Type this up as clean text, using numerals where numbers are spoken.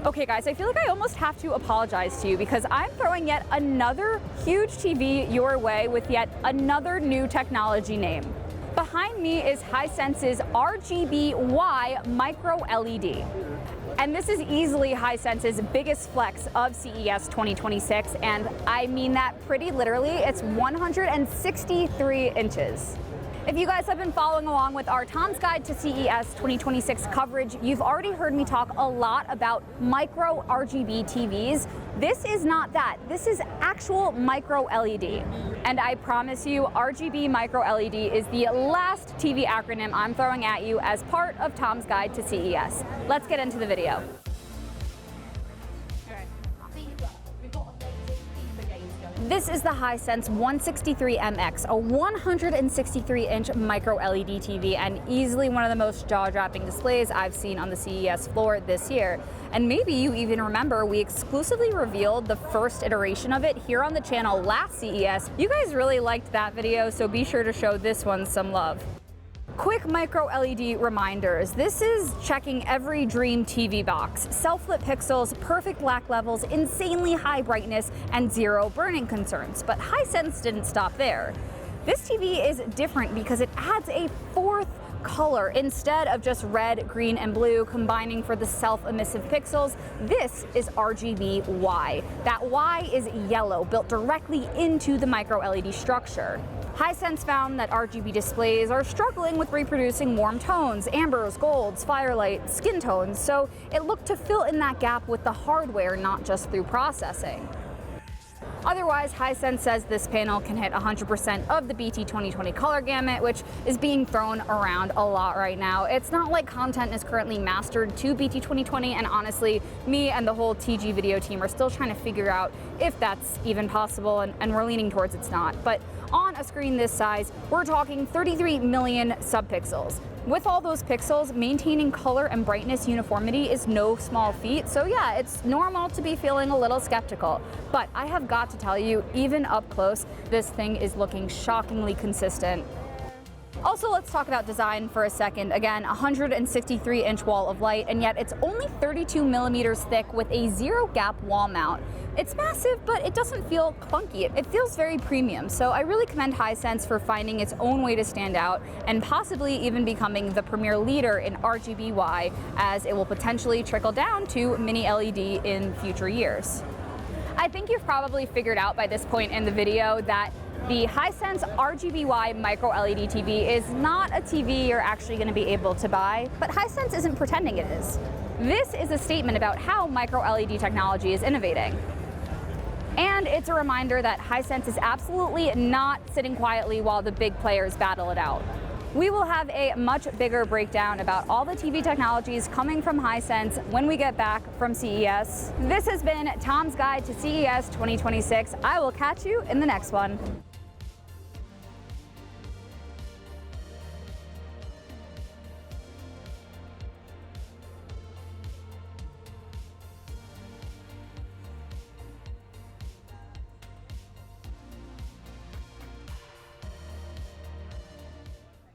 Okay guys, I feel like I almost have to apologize to you because I'm throwing yet another huge TV your way with yet another new technology name. Behind me is Hisense's RGBY MicroLED. And this is easily Hisense's biggest flex of CES 2026, and I mean that pretty literally. It's 163 inches. If you guys have been following along with our Tom's Guide to CES 2026 coverage, you've already heard me talk a lot about micro RGB TVs. This is not that. This is actual micro LED. And I promise you, RGB micro LED is the last TV acronym I'm throwing at you as part of Tom's Guide to CES. Let's get into the video. This is the Hisense 163MX, a 163-inch micro LED TV, and easily one of the most jaw-dropping displays I've seen on the CES floor this year. And maybe you even remember we exclusively revealed the first iteration of it here on the channel last CES. You guys really liked that video, so be sure to show this one some love. Quick micro LED reminders. This is checking every dream TV box. Self-lit pixels, perfect black levels, insanely high brightness, and zero burning concerns. But Hisense didn't stop there. This TV is different because it adds a fourth color instead of just red, green, and blue combining for the self-emissive pixels. This is RGBY. That Y is yellow, built directly into the micro LED structure. Hisense found that RGB displays are struggling with reproducing warm tones, ambers, golds, firelight, skin tones, so it looked to fill in that gap with the hardware, not just through processing. Otherwise, Hisense says this panel can hit 100% of the BT 2020 color gamut, which is being thrown around a lot right now. It's not like content is currently mastered to BT 2020, and honestly, me and the whole TG video team are still trying to figure out if that's even possible, and we're leaning towards it's not. But on a screen this size, we're talking 33 million subpixels. With all those pixels, maintaining color and brightness uniformity is no small feat, so yeah, it's normal to be feeling a little skeptical. But I have got to tell you, even up close, this thing is looking shockingly consistent. Also, let's talk about design for a second. Again, 163-inch wall of light, and yet it's only 32 millimeters thick with a zero-gap wall mount. It's massive, but it doesn't feel clunky. It feels very premium, so I really commend Hisense for finding its own way to stand out and possibly even becoming the premier leader in RGBY, as it will potentially trickle down to mini LED in future years. I think you've probably figured out by this point in the video that the Hisense RGBY MicroLED TV is not a TV you're actually going to be able to buy, but Hisense isn't pretending it is. This is a statement about how MicroLED technology is innovating. And it's a reminder that Hisense is absolutely not sitting quietly while the big players battle it out. We will have a much bigger breakdown about all the TV technologies coming from Hisense when we get back from CES. This has been Tom's Guide to CES 2026. I will catch you in the next one.